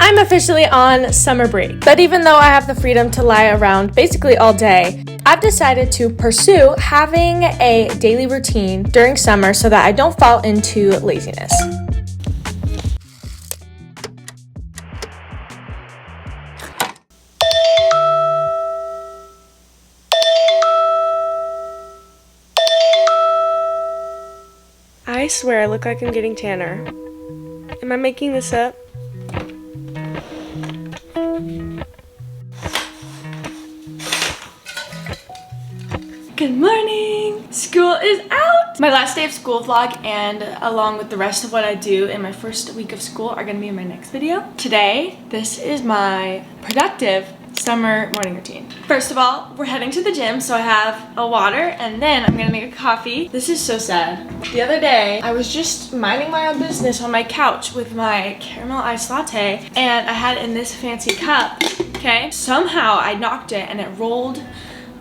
I'm officially on summer break, but even though I have the freedom to lie around basically all day, I've decided to pursue having a daily routine during summer so that I don't fall into laziness. I swear I look like I'm getting tanner. Am I making this up? Good morning! School is out! My last day of school vlog and along with the rest of what I do in my first week of school are gonna be in my next video. Today, this is my productive summer morning routine. First of all, we're heading to the gym, so I have a water and then I'm gonna make a coffee. This is so sad. The other day, I was just minding my own business on my couch with my caramel iced latte and I had it in this fancy cup, okay? Somehow I knocked it and it rolled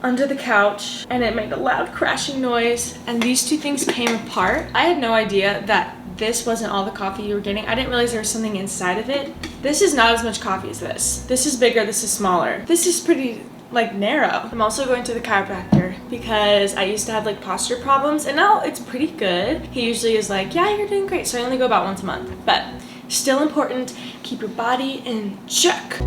under the couch and it made a loud crashing noise and these two things came apart. I had no idea that this wasn't all the coffee you were getting. I didn't realize there was something inside of it. This is not as much coffee as this. This is bigger, this is smaller. This is pretty like narrow. I'm also going to the chiropractor because I used to have like posture problems and now it's pretty good. He usually is like, yeah, you're doing great. So I only go about once a month, but still important. Keep your body in check.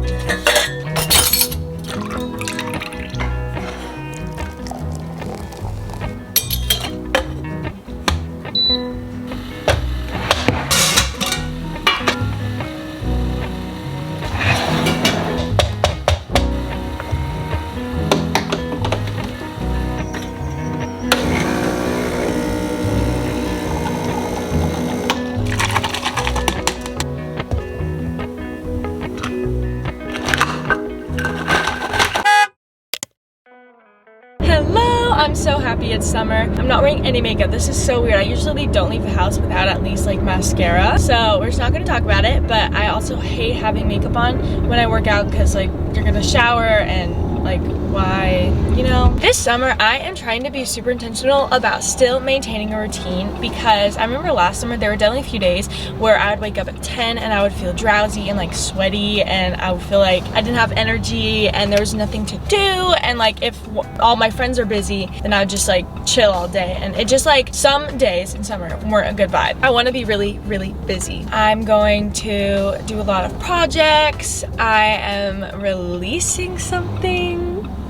I'm so happy it's summer. I'm not wearing any makeup. This is so weird. I usually don't leave the house without at least like mascara. So we're just not gonna talk about it, but I also hate having makeup on when I work out because like you're gonna shower and like why, you know? This summer I am trying to be super intentional about still maintaining a routine because I remember last summer there were definitely a few days where I would wake up at 10 and I would feel drowsy and like sweaty and I would feel like I didn't have energy and there was nothing to do, and like if all my friends are busy then I would just like chill all day, and it just like some days in summer weren't a good vibe. I want to be really busy. I'm going to do a lot of projects. I am releasing something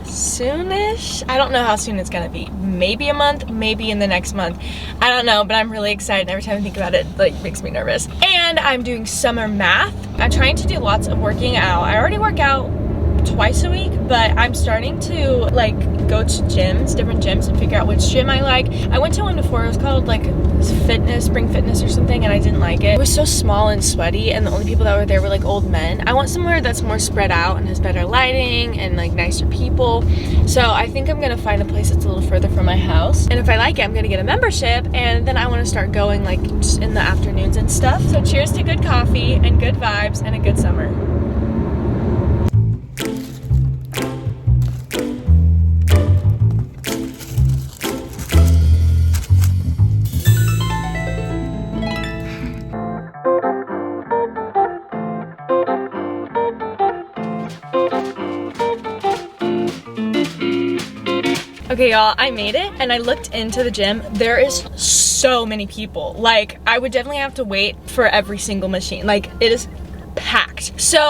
soonish. I don't know how soon it's gonna be. Maybe a month, maybe in the next month. I don't know, but I'm really excited. Every time I think about it, like makes me nervous. And I'm doing summer math. I'm trying to do lots of working out. I already work out twice a week, but I'm starting to like go to gyms, different gyms, and figure out which gym I like. I went to one before, it was called like Spring Fitness or something, and I didn't like it. It was so small and sweaty, and the only people that were there were like old men. I want somewhere that's more spread out and has better lighting and like nicer people. So I think I'm gonna find a place that's a little further from my house, and if I like it, I'm gonna get a membership, and then I want to start going like just in the afternoons and stuff. So cheers to good coffee and good vibes and a good summer. Okay, y'all, I made it and I looked into the gym. There is so many people. Like, I would definitely have to wait for every single machine. Like, it is packed. So,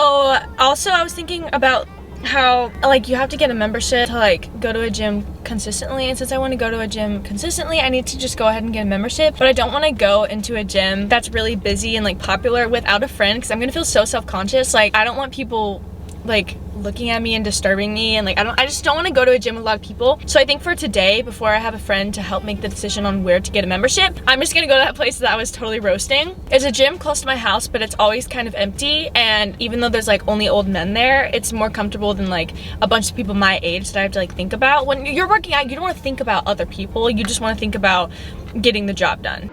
also I was thinking about how, like, you have to get a membership to, like, go to a gym consistently. And since I want to go to a gym consistently, I need to just go ahead and get a membership. But I don't want to go into a gym that's really busy and, like, popular without a friend because I'm going to feel so self-conscious. Like, I don't want people, like, looking at me and disturbing me, and like I just don't want to go to a gym with a lot of people. So I think for today, before I have a friend to help make the decision on where to get a membership, I'm just gonna go to that place that I was totally roasting. It's a gym close to my house, but it's always kind of empty, and even though there's like only old men there, it's more comfortable than like a bunch of people my age that I have to like think about. When you're working out, you don't want to think about other people, you just want to think about getting the job done.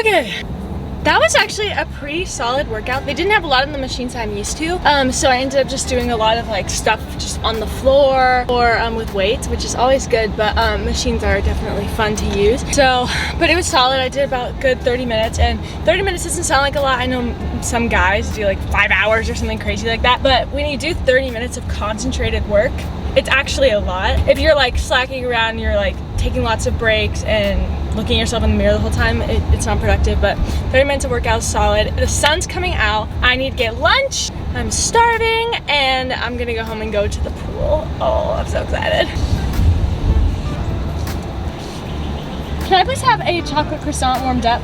Okay. That was actually a pretty solid workout. They didn't have a lot of the machines I'm used to. So I ended up just doing a lot of like stuff just on the floor or with weights, which is always good, but machines are definitely fun to use. So, but it was solid. I did about good 30 minutes, and 30 minutes doesn't sound like a lot. I know some guys do like 5 hours or something crazy like that, but when you do 30 minutes of concentrated work, it's actually a lot. If you're like slacking around, you're like taking lots of breaks and looking at yourself in the mirror the whole time, it's not productive. But 30 minutes of workout is solid. The sun's coming out. I need to get lunch. I'm starving, and I'm gonna go home and go to the pool. Oh, I'm so excited. Can I please have a chocolate croissant warmed up?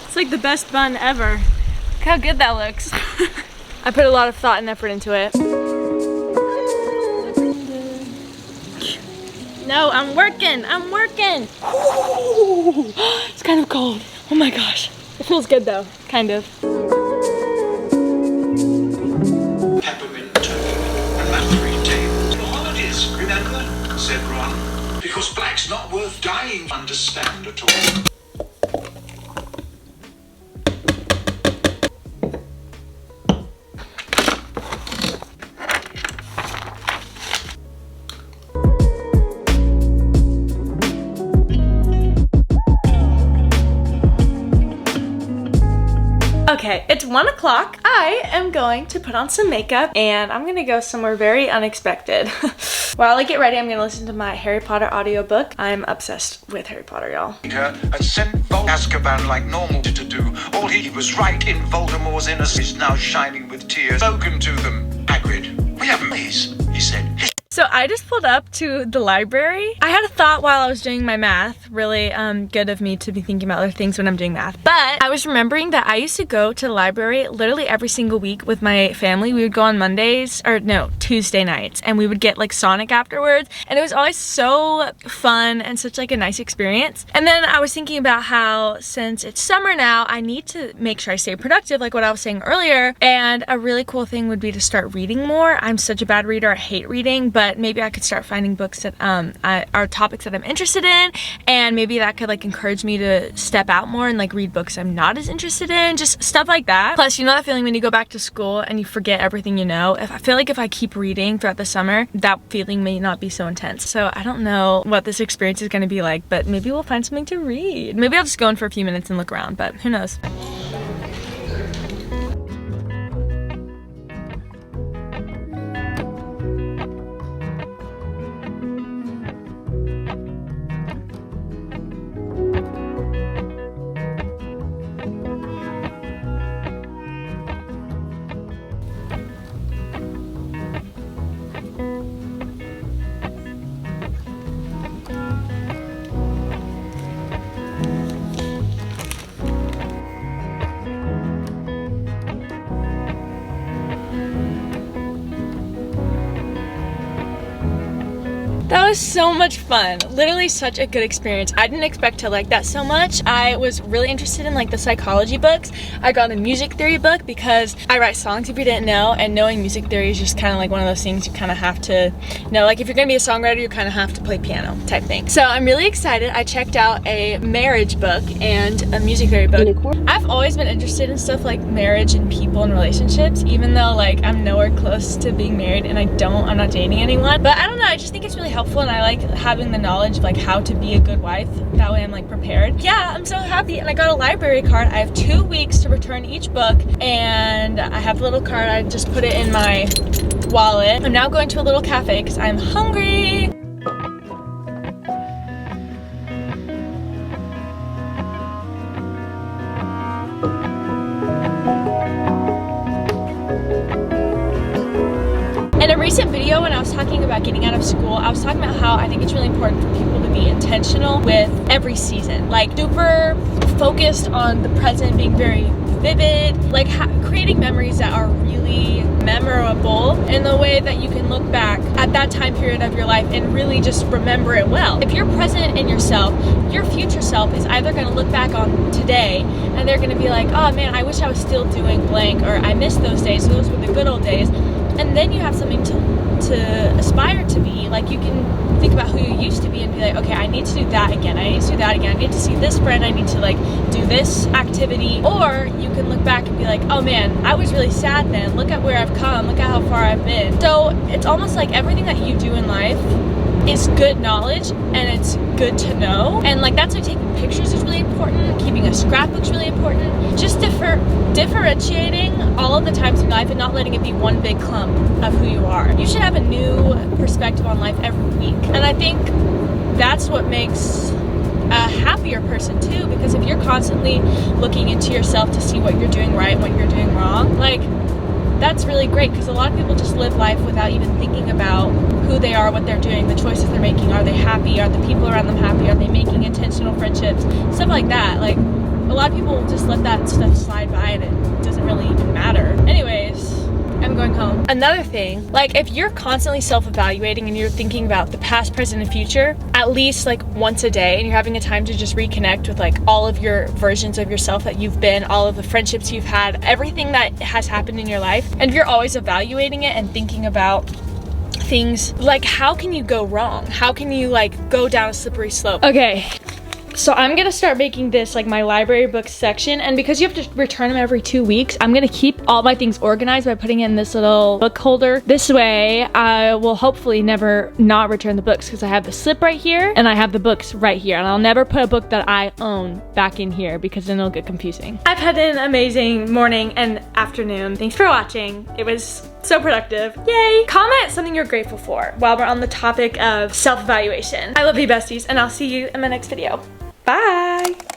It's like the best bun ever. Look how good that looks. I put a lot of thought and effort into it. No, I'm working. Ooh, it's kind of cold. Oh my gosh. It feels good though, kind of. Peppermint and mandarin tables. For holidays, remember? Said Ron. Because black's not worth dying. Understand at all. Okay, it's 1 o'clock. I am going to put on some makeup and I'm gonna go somewhere very unexpected. While I get ready, I'm gonna listen to my Harry Potter audiobook. I'm obsessed with Harry Potter, y'all. And sent Azkaban like normal to do. All he was right in Voldemort's innocence is now shining with tears. Spoken to them. Hagrid, we have maze, he said. So I just pulled up to the library. I had a thought while I was doing my math. Really good of me to be thinking about other things when I'm doing math. But I was remembering that I used to go to the library literally every single week with my family. We would go on Mondays, or no, Tuesday nights, and we would get like Sonic afterwards. And it was always so fun and such like a nice experience. And then I was thinking about how since it's summer now, I need to make sure I stay productive, like what I was saying earlier. And a really cool thing would be to start reading more. I'm such a bad reader. I hate reading, but maybe I could start finding books that are topics that I'm interested in, and maybe that could like encourage me to step out more and like read books I'm not as interested in, just stuff like that. Plus, you know that feeling when you go back to school and you forget everything you know? I feel like if I keep reading throughout the summer, that feeling may not be so intense. So I don't know what this experience is going to be like, but maybe we'll find something to read. Maybe I'll just go in for a few minutes and look around, but who knows? That was so much fun. Literally such a good experience. I didn't expect to like that so much. I was really interested in like the psychology books. I got a music theory book because I write songs, if you didn't know, and knowing music theory is just kind of like one of those things you kind of have to know. Like if you're gonna be a songwriter, you kind of have to play piano type thing. So I'm really excited. I checked out a marriage book and a music theory book. I've always been interested in stuff like marriage and people and relationships, even though like I'm nowhere close to being married and I'm not dating anyone. But I don't know, I just think it's really helpful, and I like having the knowledge of like how to be a good wife. That way I'm like prepared. Yeah, I'm so happy. And I got a library card. I have 2 weeks to return each book, and I have a little card. I just put it in my wallet. I'm now going to a little cafe because I'm hungry. In a recent video when I was talking about getting out of school, I was talking about how I think it's really important for people to be intentional with every season. Like super focused on the present, being very vivid, like creating memories that are really memorable in the way that you can look back at that time period of your life and really just remember it well. If you're present in yourself, your future self is either going to look back on today and they're going to be like, oh man, I wish I was still doing blank, or I miss those days, those were the good old days. And then you have something to want to aspire to be. Like, you can think about who you used to be and be like, okay, I need to do that again, I need to do that again, I need to see this friend, I need to like do this activity. Or you can look back and be like, oh man, I was really sad then, look at where I've come, look at how far I've been. So it's almost like everything that you do in life is good knowledge, and it's good to know. And like, that's why taking pictures is really important, keeping a scrapbook is really important, just differentiating all of the times in life and not letting it be one big clump of who you are. You should have a new perspective on life every week, and I think that's what makes a happier person too, because if you're constantly looking into yourself to see what you're doing right and what you're doing wrong, like, that's really great, because a lot of people just live life without even thinking about who they are, what they're doing, the choices they're making. Are they happy? Are the people around them happy? Are they making intentional friendships? Stuff like that. Like, a lot of people just let that stuff slide by and it doesn't really even matter. Anyways, I'm going home. Another thing, like, if you're constantly self-evaluating and you're thinking about the past, present, and future at least like once a day, and you're having a time to just reconnect with like all of your versions of yourself that you've been, all of the friendships you've had, everything that has happened in your life, and if you're always evaluating it and thinking about things like, how can you go wrong? How can you like go down a slippery slope? Okay. So I'm gonna start making this like my library book section, and because you have to return them every 2 weeks, I'm gonna keep all my things organized by putting it in this little book holder. This way I will hopefully never not return the books, because I have the slip right here and I have the books right here, and I'll never put a book that I own back in here, because then it'll get confusing. I've had an amazing morning and afternoon. Thanks for watching. It was so productive. Yay! Comment something you're grateful for while we're on the topic of self-evaluation. I love you, besties, and I'll see you in my next video. Bye!